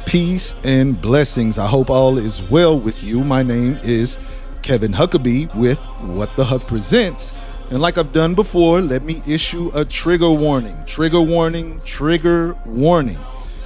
Peace and blessings. I hope all is well with you. My name is Kevin Huckabee with What the Huck Presents. And like I've done before, let me issue a trigger warning. Trigger warning, trigger warning.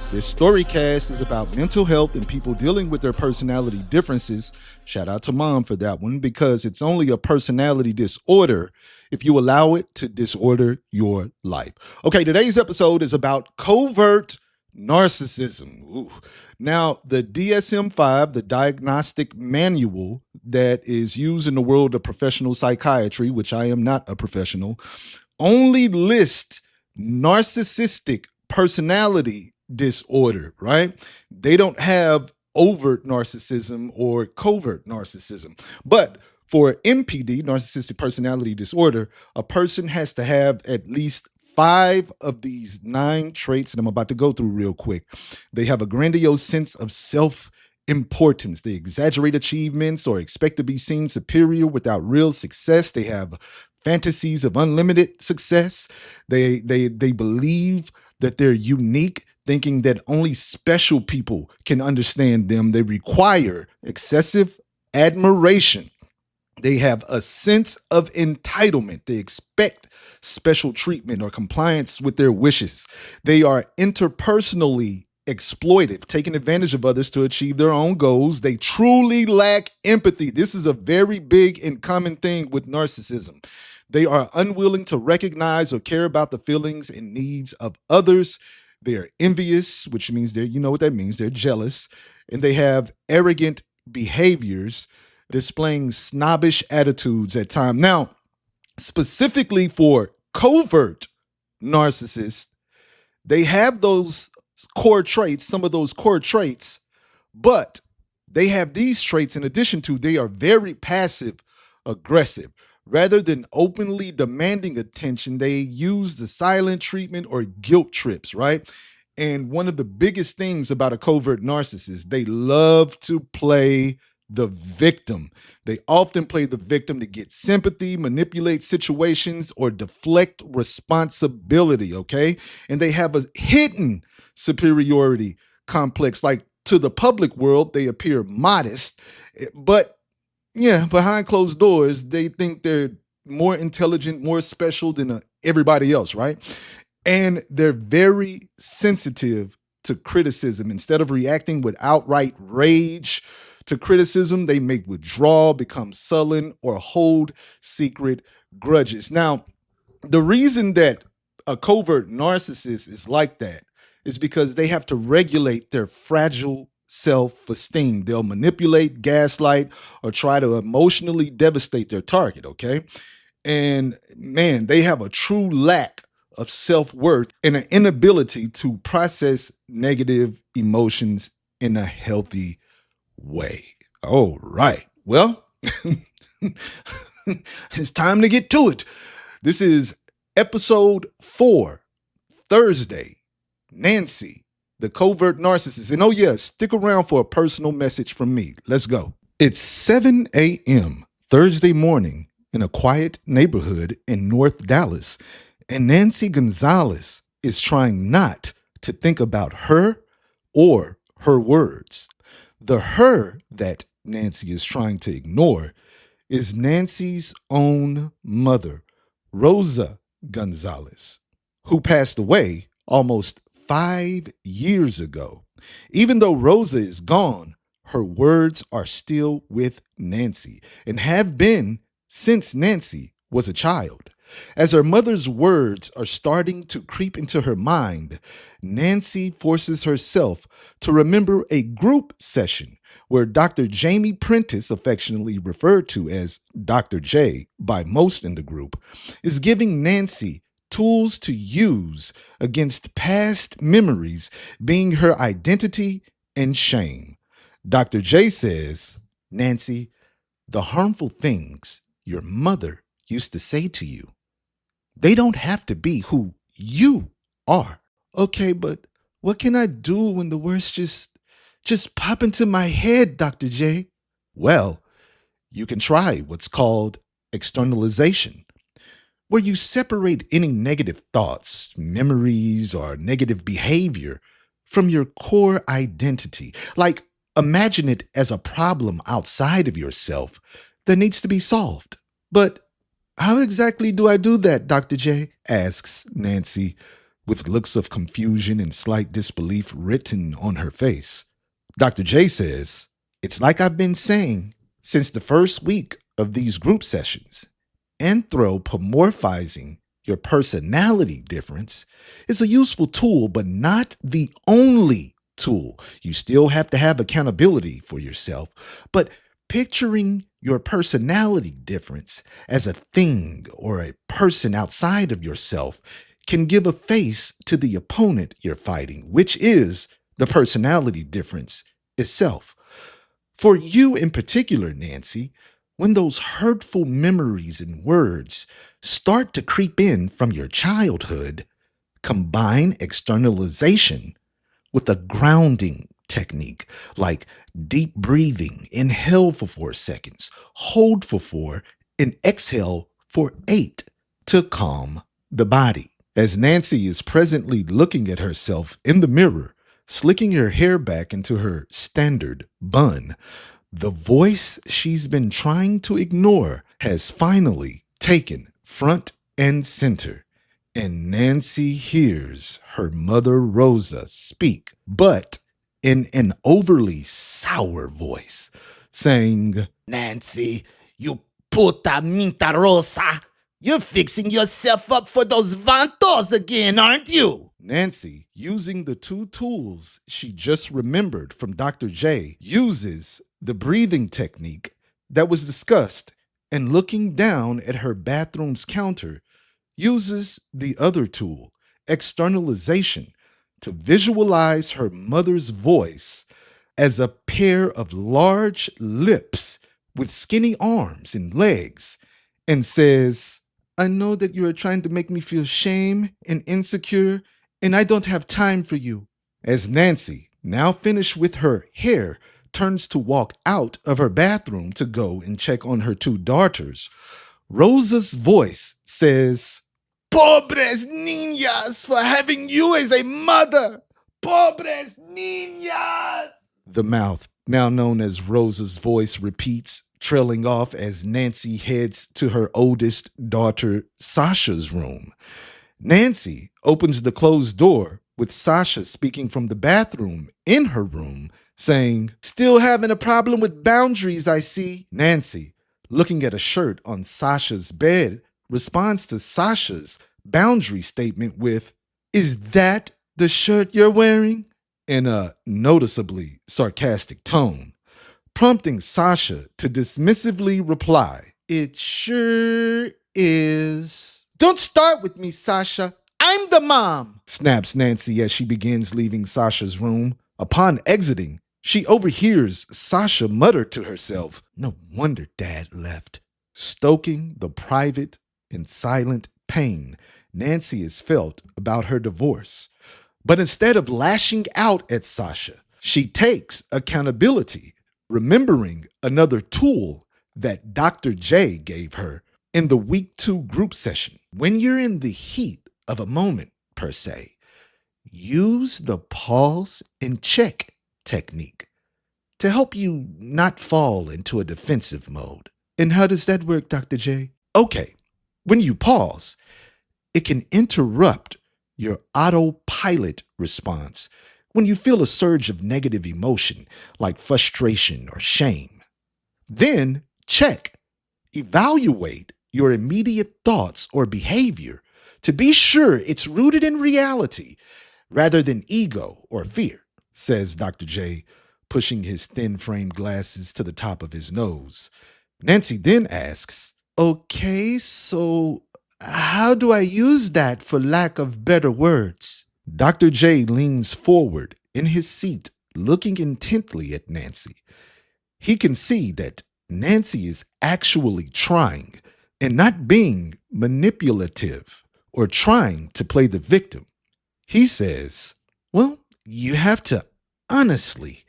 This storycast is about mental health and people dealing with their personality differences. Shout out to Mom for that one, because it's only a personality disorder if you allow it to disorder your life. Okay, today's episode is about covert narcissism. Ooh. Now, the DSM-5, the diagnostic manual that is used in the world of professional psychiatry, which I am not a professional, only lists narcissistic personality disorder, right? They don't have overt narcissism or covert narcissism. But for NPD, narcissistic personality disorder, a person has to have at least 5 of these 9 traits that I'm about to go through real quick. They have a grandiose sense of self-importance. They exaggerate achievements or expect to be seen superior without real success. They have fantasies of unlimited success. They believe that they're unique, thinking that only special people can understand them. They require excessive admiration. They have a sense of entitlement. They expect special treatment or compliance with their wishes. They are interpersonally exploitive, taking advantage of others to achieve their own goals. They truly lack empathy. This is a very big and common thing with narcissism. They are unwilling to recognize or care about the feelings and needs of others. They are envious, which means you know what that means. They're jealous. And they have arrogant behaviors, displaying snobbish attitudes at times. Now, specifically for covert narcissists, they have those core traits, some of those core traits, but they have these traits in addition to they are very passive aggressive. Rather than openly demanding attention, they use the silent treatment or guilt trips, right? And one of the biggest things about a covert narcissist, they love to play the victim. They often play the victim to get sympathy, manipulate situations, or deflect responsibility, okay? And they have a hidden superiority complex. Like, to the public world, they appear modest, but behind closed doors, they think they're more intelligent, more special than everybody else, right? And they're very sensitive to criticism. Instead of reacting with outright rage to criticism, they may withdraw, become sullen, or hold secret grudges. Now, the reason that a covert narcissist is like that is because they have to regulate their fragile self-esteem. They'll manipulate, gaslight, or try to emotionally devastate their target, okay? And man, they have a true lack of self-worth and an inability to process negative emotions in a healthy way. All right. Well, it's time to get to it. This is episode 4, Thursday. Nancy, the covert narcissist. And oh yeah, stick around for a personal message from me. Let's go. It's 7 a.m. Thursday morning in a quiet neighborhood in North Dallas, and Nancy Gonzalez is trying not to think about her or her words. The her that Nancy is trying to ignore is Nancy's own mother, Rosa Gonzalez, who passed away almost 5 years ago. Even though Rosa is gone, her words are still with Nancy and have been since Nancy was a child. As her mother's words are starting to creep into her mind, Nancy forces herself to remember a group session where Dr. Jamie Prentice, affectionately referred to as Dr. J by most in the group, is giving Nancy tools to use against past memories being her identity and shame. Dr. J says, Nancy, the harmful things your mother used to say to you, they don't have to be who you are. Okay, but what can I do when the words just pop into my head, Dr. J? Well, you can try what's called externalization, where you separate any negative thoughts, memories, or negative behavior from your core identity. Like, imagine it as a problem outside of yourself that needs to be solved. But how exactly do I do that, Dr. J? Asks Nancy, with looks of confusion and slight disbelief written on her face. Dr. J says, it's like I've been saying since the first week of these group sessions. Anthropomorphizing your personality difference is a useful tool, but not the only tool. You still have to have accountability for yourself, but picturing your personality difference as a thing or a person outside of yourself can give a face to the opponent you're fighting, which is the personality difference itself. For you in particular, Nancy, when those hurtful memories and words start to creep in from your childhood, combine externalization with a grounding technique like deep breathing. Inhale for 4 seconds, hold for 4, and exhale for 8 to calm the body. As Nancy is presently looking at herself in the mirror, slicking her hair back into her standard bun, the voice she's been trying to ignore has finally taken front and center. And Nancy hears her mother Rosa speak, but in an overly sour voice, saying, "Nancy, you puta minta Rosa, you're fixing yourself up for those vantos again, aren't you?" Nancy, using the 2 tools she just remembered from Dr. J, uses the breathing technique that was discussed, and looking down at her bathroom's counter, uses the other tool, externalization, to visualize her mother's voice as a pair of large lips with skinny arms and legs, and says, "I know that you are trying to make me feel shame and insecure, and I don't have time for you." As Nancy, now finished with her hair, turns to walk out of her bathroom to go and check on her 2 daughters, Rosa's voice says, "Pobres niñas for having you as a mother! Pobres niñas!" The mouth, now known as Rosa's voice, repeats, trailing off as Nancy heads to her oldest daughter, Sasha's room. Nancy opens the closed door with Sasha speaking from the bathroom in her room, saying, "Still having a problem with boundaries, I see." Nancy, looking at a shirt on Sasha's bed, responds to Sasha's boundary statement with, "Is that the shirt you're wearing?" in a noticeably sarcastic tone, prompting Sasha to dismissively reply, "It sure is." "Don't start with me, Sasha. I'm the mom," snaps Nancy as she begins leaving Sasha's room. Upon exiting, she overhears Sasha mutter to herself, "No wonder Dad left." Stoking the private and silent pain Nancy has felt about her divorce. But instead of lashing out at Sasha, she takes accountability, remembering another tool that Dr. J gave her in the week 2 group session. When you're in the heat of a moment, per se, use the pause and check technique to help you not fall into a defensive mode. And how does that work, Dr. J? Okay, when you pause, it can interrupt your autopilot response when you feel a surge of negative emotion like frustration or shame. Then check, evaluate your immediate thoughts or behavior to be sure it's rooted in reality rather than ego or fear, says Dr. J, pushing his thin-framed glasses to the top of his nose. Nancy then asks, "Okay, so how do I use that, for lack of better words?" Dr. J leans forward in his seat, looking intently at Nancy. He can see that Nancy is actually trying and not being manipulative or trying to play the victim. He says, "Well, you have to honestly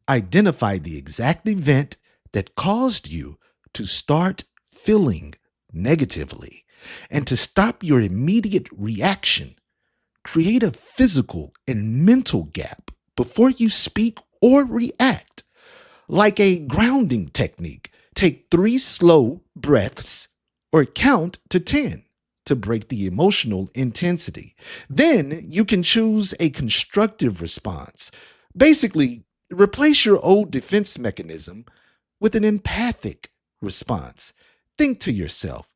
identify the exact event that caused you to start feeling negatively, and to stop your immediate reaction, create a physical and mental gap before you speak or react. Like a grounding technique, take 3 slow breaths or count to 10 to break the emotional intensity. Then you can choose a constructive response. Basically, replace your old defense mechanism with an empathic response. Think to yourself,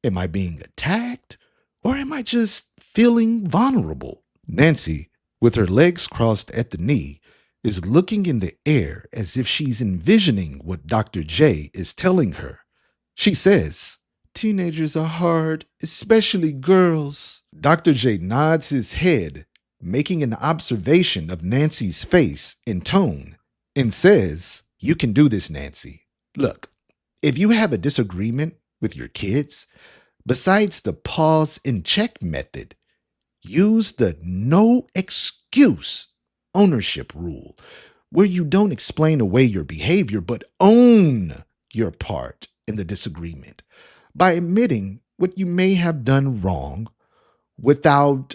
am I being attacked or am I just feeling vulnerable? Nancy, with her legs crossed at the knee, is looking in the air as if she's envisioning what Dr. J is telling her. She says, "Teenagers are hard, especially girls." Dr. J nods his head, making an observation of Nancy's face and tone, and says, "You can do this, Nancy. Look, if you have a disagreement with your kids, besides the pause and check method, use the no excuse ownership rule, where you don't explain away your behavior, but own your part in the disagreement by admitting what you may have done wrong without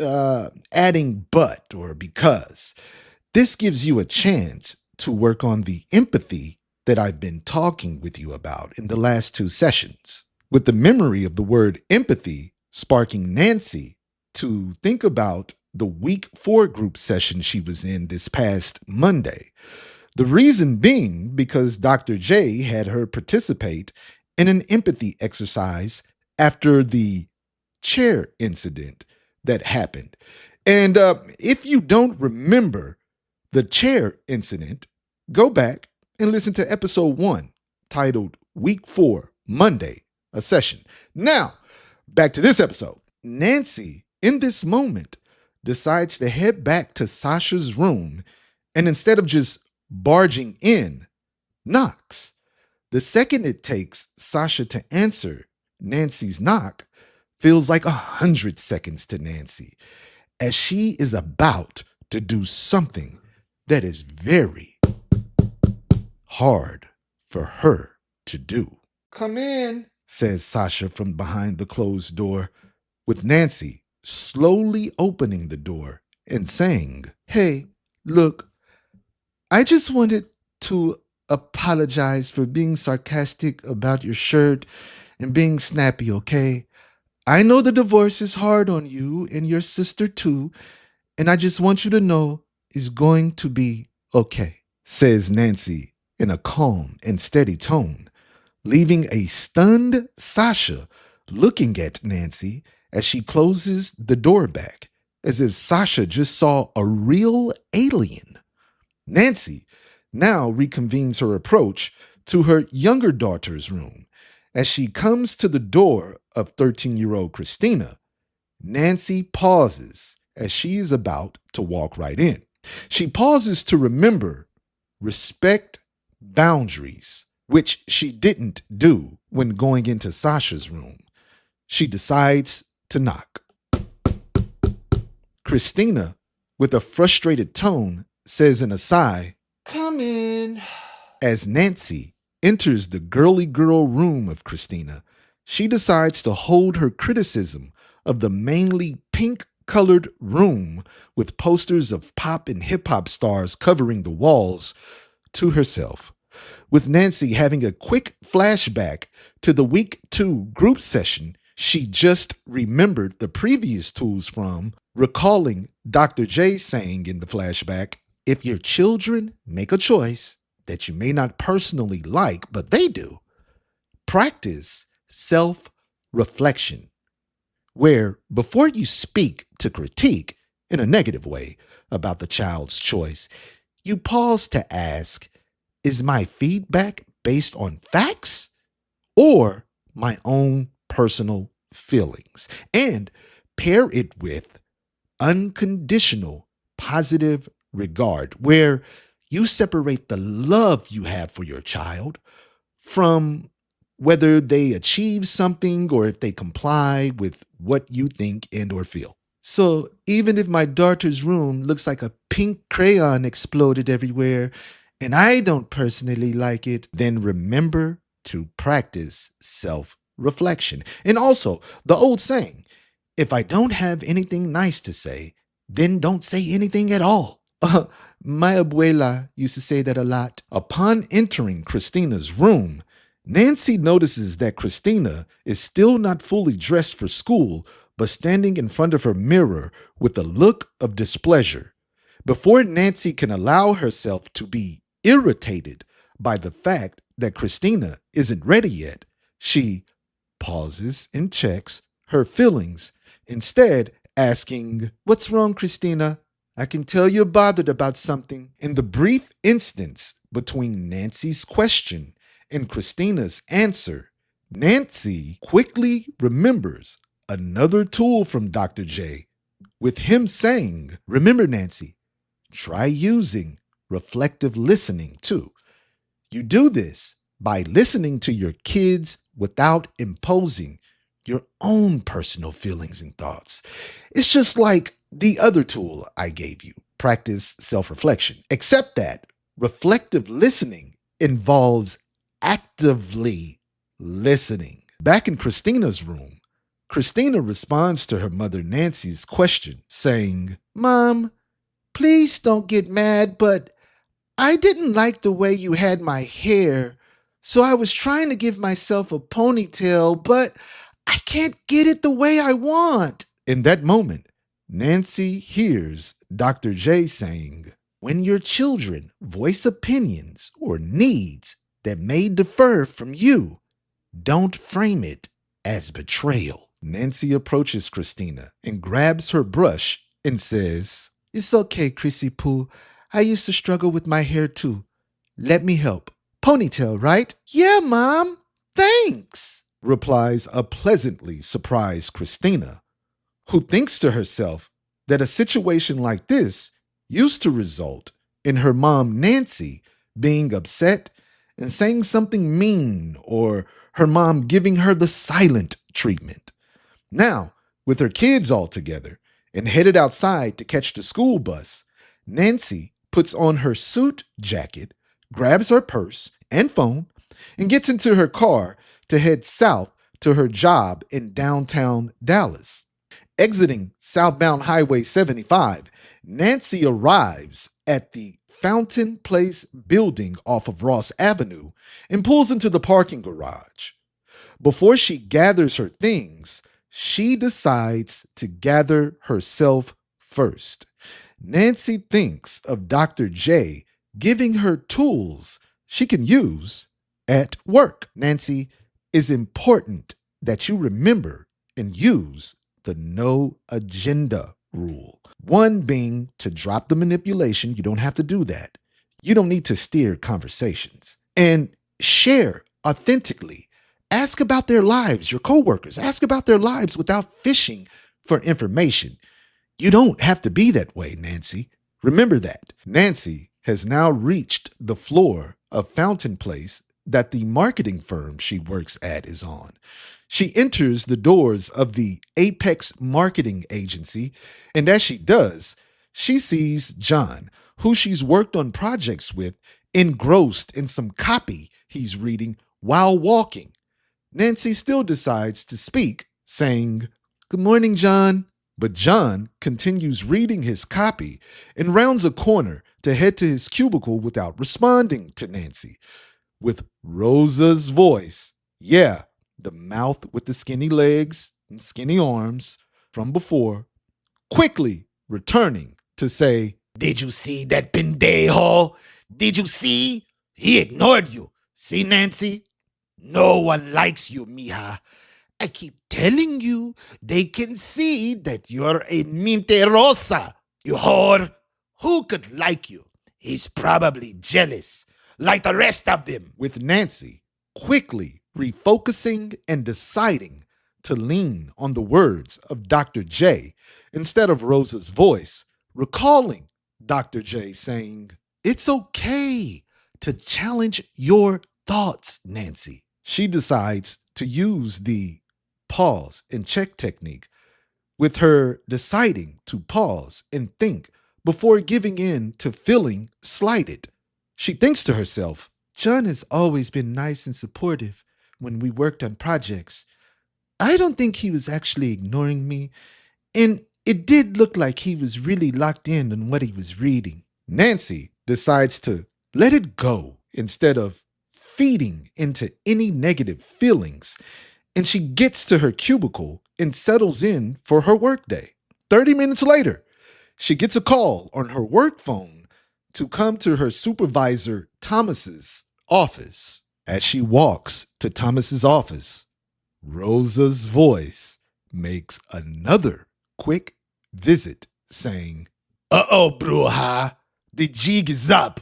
adding but or because. This gives you a chance to work on the empathy that I've been talking with you about in the last 2 sessions, with the memory of the word empathy sparking Nancy to think about the week 4 group session she was in this past Monday. The reason being because Dr. J had her participate in an empathy exercise after the chair incident that happened. And if you don't remember the chair incident, go back and listen to episode 1 titled Week 4, Monday, a session. Now, back to this episode. Nancy, in this moment, decides to head back to Sasha's room and instead of just barging in, knocks. The second it takes Sasha to answer Nancy's knock feels like 100 seconds to Nancy, as she is about to do something that is very hard for her to do. "Come in," says Sasha from behind the closed door, with Nancy slowly opening the door and saying, "Hey, look, I just wanted to apologize for being sarcastic about your shirt and being snappy, okay? I know the divorce is hard on you and your sister too, and I just want you to know it's going to be okay," says Nancy in a calm and steady tone, leaving a stunned Sasha looking at Nancy as she closes the door back, as if Sasha just saw a real alien. Nancy now reconvenes her approach to her younger daughter's room. As she comes to the door of 13-year-old Christina, Nancy pauses as she is about to walk right in. She pauses to remember, respect boundaries, which she didn't do when going into Sasha's room. She decides to knock. Christina, with a frustrated tone, says in a sigh, "Come in." As Nancy enters the girly girl room of Christina, she decides to hold her criticism of the mainly pink-colored room with posters of pop and hip-hop stars covering the walls to herself, with Nancy having a quick flashback to the week 2 group session she just remembered the previous tools from, recalling Dr. J saying in the flashback, "If your children make a choice that you may not personally like, but they do, practice self-reflection, where before you speak to critique in a negative way about the child's choice, you pause to ask, is my feedback based on facts or my own personal feelings? And pair it with unconditional positive regard, where you separate the love you have for your child from whether they achieve something or if they comply with what you think and or feel. So even if my daughter's room looks like a pink crayon exploded everywhere and I don't personally like it, then remember to practice self-reflection. And also the old saying, if I don't have anything nice to say, then don't say anything at all. Uh, my abuela used to say that a lot. Upon entering Christina's room, Nancy notices that Christina is still not fully dressed for school, but standing in front of her mirror with a look of displeasure. Before Nancy can allow herself to be irritated by the fact that Christina isn't ready yet, she pauses and checks her feelings, instead asking, "What's wrong, Christina? I can tell you're bothered about something." In the brief instance between Nancy's question and Christina's answer, Nancy quickly remembers another tool from Dr. J, with him saying, "Remember, Nancy, try using reflective listening too. You do this by listening to your kids without imposing your own personal feelings and thoughts. It's just like the other tool I gave you, practice self-reflection, except that reflective listening involves actively listening." Back in Christina's room, Christina responds to her mother Nancy's question, saying, "Mom, please don't get mad, but I didn't like the way you had my hair, so I was trying to give myself a ponytail, but I can't get it the way I want." In that moment, Nancy hears Dr. J saying, "When your children voice opinions or needs that may differ from you, don't frame it as betrayal." Nancy approaches Christina and grabs her brush and says, "It's okay, Chrissy Pooh. I used to struggle with my hair too. Let me help. Ponytail, right?" "Yeah, Mom. Thanks," replies a pleasantly surprised Christina, who thinks to herself that a situation like this used to result in her mom, Nancy, being upset and saying something mean, or her mom giving her the silent treatment. Now, with her kids all together and headed outside to catch the school bus, Nancy puts on her suit jacket, grabs her purse and phone, and gets into her car to head south to her job in downtown Dallas. Exiting southbound Highway 75, Nancy arrives at the Fountain Place building off of Ross Avenue and pulls into the parking garage. Before she gathers her things, she decides to gather herself first. Nancy thinks of Dr. J giving her tools she can use at work. "Nancy, it's important that you remember and use the no agenda rule. One being to drop the manipulation. You don't have to do that. You don't need to steer conversations. And share authentically. Ask about their lives, your coworkers. Ask about their lives without fishing for information. You don't have to be that way, Nancy. Remember that." Nancy has now reached the floor of Fountain Place that the marketing firm she works at is on. She enters the doors of the Apex Marketing Agency, and as she does, she sees John, who she's worked on projects with, engrossed in some copy he's reading while walking. Nancy still decides to speak, saying, "Good morning, John." But John continues reading his copy and rounds a corner to head to his cubicle without responding to Nancy. With Rosa's voice, yeah, the mouth with the skinny legs and skinny arms from before, quickly returning to say, "Did you see that pendejo? Did you see? He ignored you. See, Nancy? No one likes you, mija. I keep telling you, they can see that you're a mentirosa. You whore. Who could like you? He's probably jealous, like the rest of them." With Nancy quickly refocusing and deciding to lean on the words of Dr. J instead of Rosa's voice, recalling Dr. J saying, "It's okay to challenge your thoughts, Nancy." She decides to use the pause and check technique, with her deciding to pause and think before giving in to feeling slighted. She thinks to herself, "John has always been nice and supportive when we worked on projects. I don't think he was actually ignoring me, and it did look like he was really locked in on what he was reading. Nancy decides to let it go instead of feeding into any negative feelings, and she gets to her cubicle and settles in for her workday. 30 minutes later, she gets a call on her work phone to come to her supervisor, Thomas's office. As she walks to Thomas's office, Rosa's voice makes another quick visit, saying, "Uh-oh, bruja, the jig is up.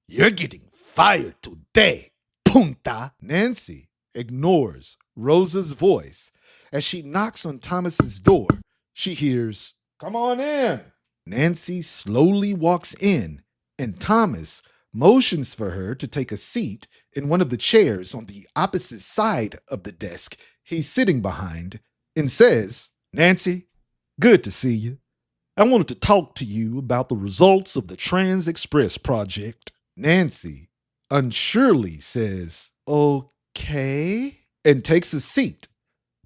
You're getting fired today, punta." Nancy ignores Rosa's voice. As she knocks on Thomas's door, she hears, "Come on in." Nancy slowly walks in, and Thomas motions for her to take a seat in one of the chairs on the opposite side of the desk he's sitting behind, and says, "Nancy, good to see you. I wanted to talk to you about the results of the Trans Express project." Nancy unsurely says, "Okay," and takes a seat.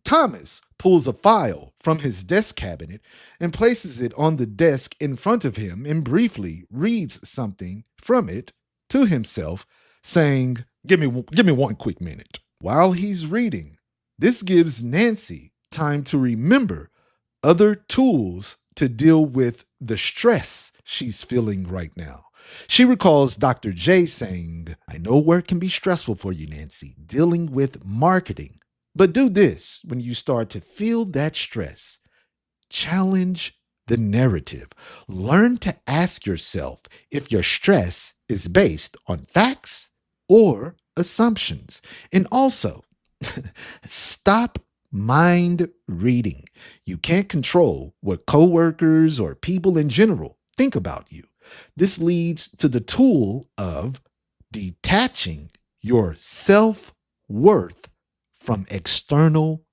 Thomas pulls a file from his desk cabinet and places it on the desk in front of him and briefly reads something from it to himself, saying, Give me one quick minute." While he's reading, this gives Nancy time to remember other tools to deal with the stress she's feeling right now. She recalls Dr. J saying, "I know work can be stressful for you, Nancy, dealing with marketing. But do this when you start to feel that stress. Challenge the narrative. Learn to ask yourself if your stress is based on facts or assumptions. And also, stop mind reading. You can't control what coworkers or people in general think about you. This leads to the tool of detaching your self-worth from external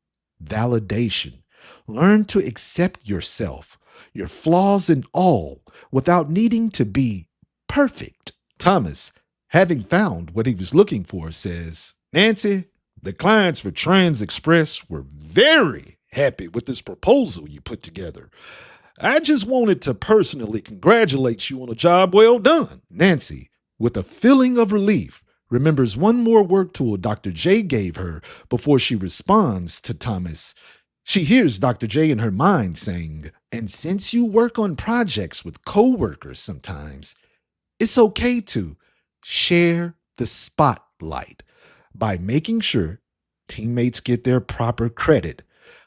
validation. Learn to accept yourself, your flaws and all, without needing to be perfect." Thomas, having found what he was looking for, says, "Nancy, the clients for Trans Express were very happy with this proposal you put together. I just wanted to personally congratulate you on a job well done." Nancy, with a feeling of relief, remembers one more work tool Dr. J gave her before she responds to Thomas. She hears Dr. J in her mind saying, "And since you work on projects with coworkers sometimes, it's okay to share the spotlight by making sure teammates get their proper credit.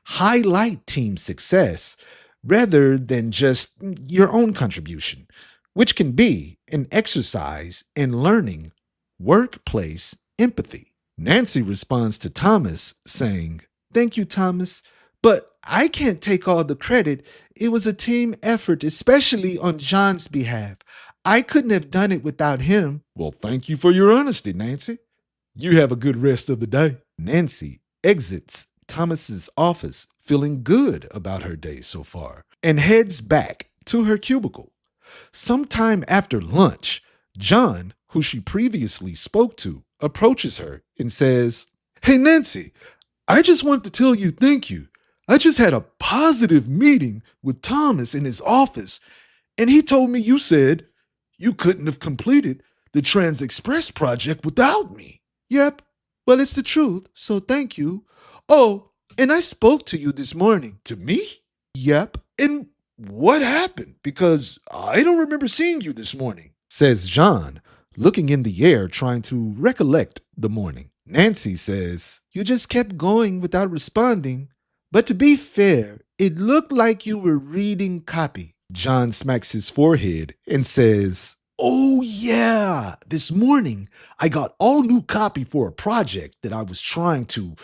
Highlight team success rather than just your own contribution, which can be an exercise in learning workplace empathy." Nancy responds to Thomas saying, "Thank you, Thomas, but I can't take all the credit. It was a team effort, especially on John's behalf. I couldn't have done it without him." "Well, thank you for your honesty, Nancy. You have a good rest of the day." Nancy exits Thomas's office feeling good about her day so far and heads back to her cubicle. Sometime after lunch, John, who she previously spoke to, approaches her and says, "Hey, Nancy, I just want to tell you thank you. I just had a positive meeting with Thomas in his office, and he told me you said you couldn't have completed the Trans Express project without me." "Yep, well, it's the truth, so thank you. Oh, and I spoke to you this morning." "To me?" "Yep, and what happened? Because I don't remember seeing you this morning," says John, looking in the air trying to recollect the morning. Nancy says, "You just kept going without responding. But to be fair, it looked like you were reading copy." John smacks his forehead and says, "Oh yeah, this morning I got all new copy for a project that I was trying to,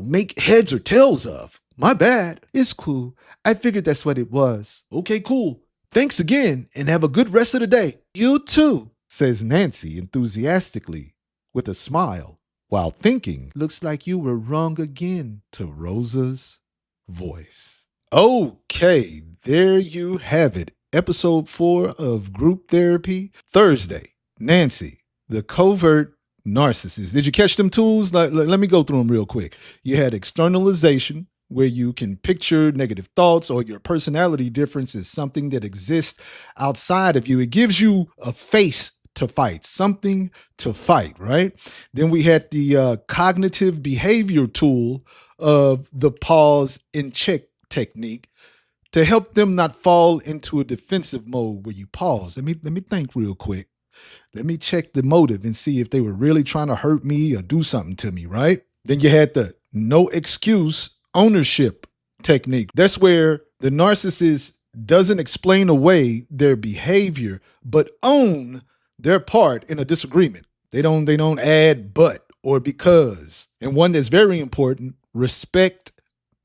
make heads or tails of. My bad." "It's cool. I figured that's what it was." "Okay, cool. Thanks again and have a good rest of the day." "You too," says Nancy enthusiastically with a smile, while thinking, "Looks like you were wrong again," to Rosa's voice. Okay, there you have it. Episode 4 of Group Therapy. Thursday, Nancy, the Covert Narcissist. Did you catch them tools? Let me go through them real quick. You had externalization, where you can picture negative thoughts or your personality difference is something that exists outside of you. It gives you a face to fight, something to fight, right? Then we had the cognitive behavior tool of the pause and check technique to help them not fall into a defensive mode where you pause. Let me think real quick. Let me check the motive and see if they were really trying to hurt me or do something to me, right? Then you had the no excuse ownership technique. That's where the narcissist doesn't explain away their behavior, but own their part in a disagreement. They don't add but or because. And one that's very important, respect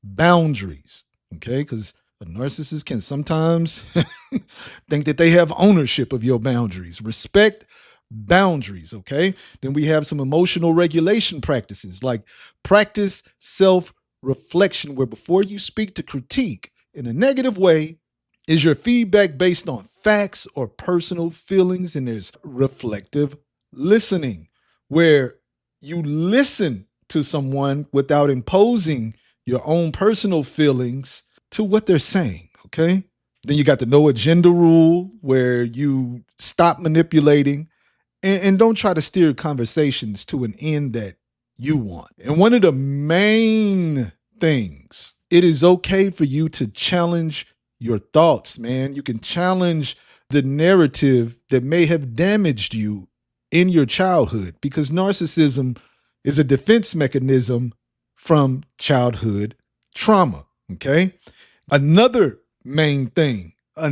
boundaries. Okay? Because a narcissist can sometimes think that they have ownership of your boundaries. Respect boundaries, okay? Then we have some emotional regulation practices, like practice self-reflection, where before you speak to critique in a negative way, is your feedback based on facts or personal feelings? And there's reflective listening, where you listen to someone without imposing your own personal feelings to what they're saying, okay? Then you got the no agenda rule, where you stop manipulating and don't try to steer conversations to an end that you want. And one of the main things, it is okay for you to challenge your thoughts, man. You can challenge the narrative that may have damaged you in your childhood, because narcissism is a defense mechanism from childhood trauma, okay? Another main thing for a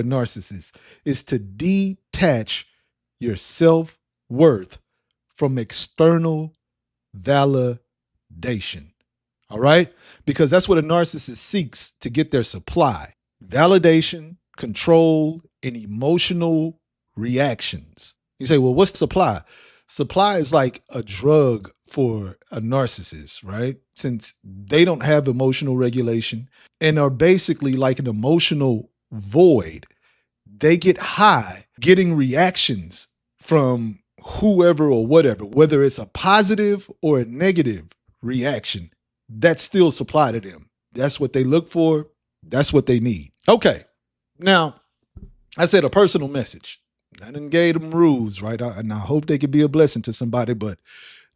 narcissist is to detach your self-worth from external validation. All right? Because that's what a narcissist seeks to get their supply: validation, control, and emotional reactions. You say, well, what's supply? Supply is like a drug for a narcissist, right? Since they don't have emotional regulation and are basically like an emotional void, they get high getting reactions from whoever or whatever, whether it's a positive or a negative reaction. That's still supply to them. That's what they look for. That's what they need. Okay. Now, I said a personal message. I done gave them rules, right? And I hope they could be a blessing to somebody. But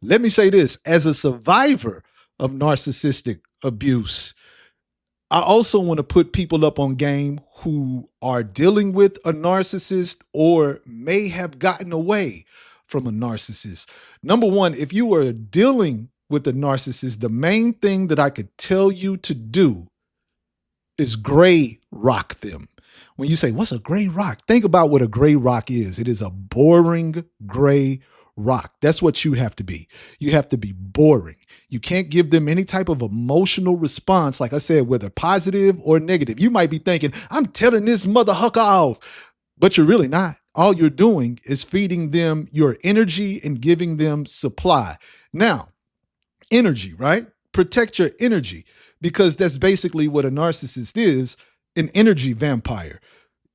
let me say this: as a survivor of narcissistic abuse, I also want to put people up on game who are dealing with a narcissist or may have gotten away from a narcissist. Number one, if you are dealing with a narcissist, the main thing that I could tell you to do is gray rock them. When you say, what's a gray rock? Think about what a gray rock is. It is a boring gray rock. That's what you have to be. You have to be boring. You can't give them any type of emotional response, like I said, whether positive or negative. You might be thinking, I'm telling this mother hucker off, but you're really not. All you're doing is feeding them your energy and giving them supply. Now, energy, right? Protect your energy, because that's basically what a narcissist is, an energy vampire.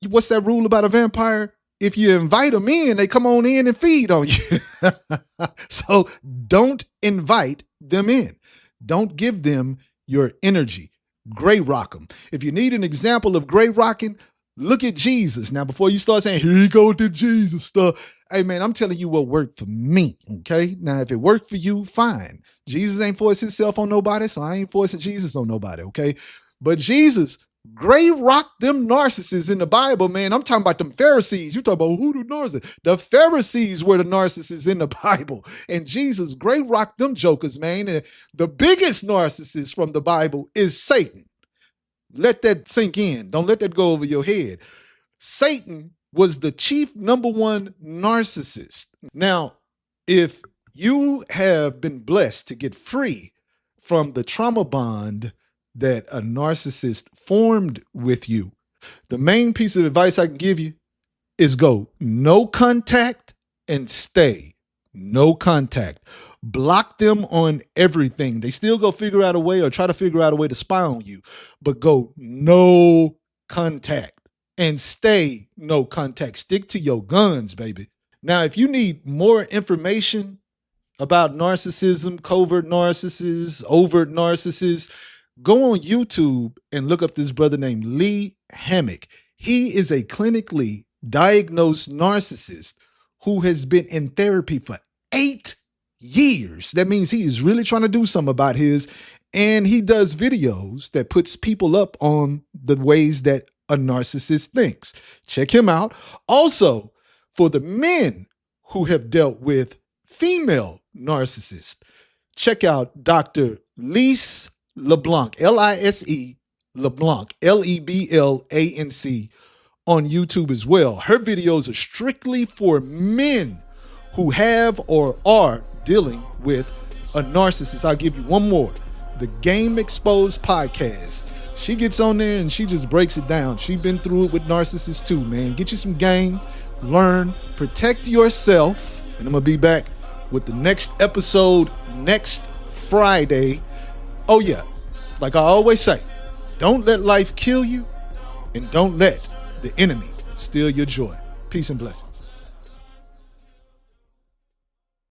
What's that rule about a vampire? If you invite them in, they come on in and feed on you. So don't invite them in. Don't give them your energy. Gray rock them. If you need an example of gray rocking, look at Jesus. Now, before you start saying, here you go with the Jesus stuff. Hey, man, I'm telling you what worked for me, okay? Now, if it worked for you, fine. Jesus ain't forced himself on nobody, so I ain't forcing Jesus on nobody, okay? But Jesus gray rock them narcissists in the Bible, man. I'm talking about them Pharisees. You talking about who the narcissists? The Pharisees were the narcissists in the Bible. And Jesus gray rock them jokers, man. And the biggest narcissist from the Bible is Satan. Let that sink in. Don't let that go over your head. Satan was the chief number one narcissist. Now, if you have been blessed to get free from the trauma bond that a narcissist formed with you, the main piece of advice I can give you is go no contact and stay no contact. Block them on everything. They still go figure out a way or try to figure out a way to spy on you, but go no contact and stay no contact. Stick to your guns, baby. Now, if you need more information about narcissism, covert narcissists, overt narcissists, go on YouTube and look up this brother named Lee Hammock. He is a clinically diagnosed narcissist who has been in therapy for 8 years. That means he is really trying to do something about his, and he does videos that puts people up on the ways that a narcissist thinks. Check him out. Also, for the men who have dealt with female narcissists, check out Dr. Lise LeBlanc, Lise LeBlanc, LeBlanc, on YouTube as well. Her videos are strictly for men who have or are dealing with a narcissist. I'll give you one more. The Game Exposed podcast. She gets on there and she just breaks it down. She's been through it with narcissists too, man. Get you some game, learn, protect yourself. And I'm going to be back with the next episode next Friday. Oh yeah, like I always say, don't let life kill you and don't let the enemy steal your joy. Peace and blessings.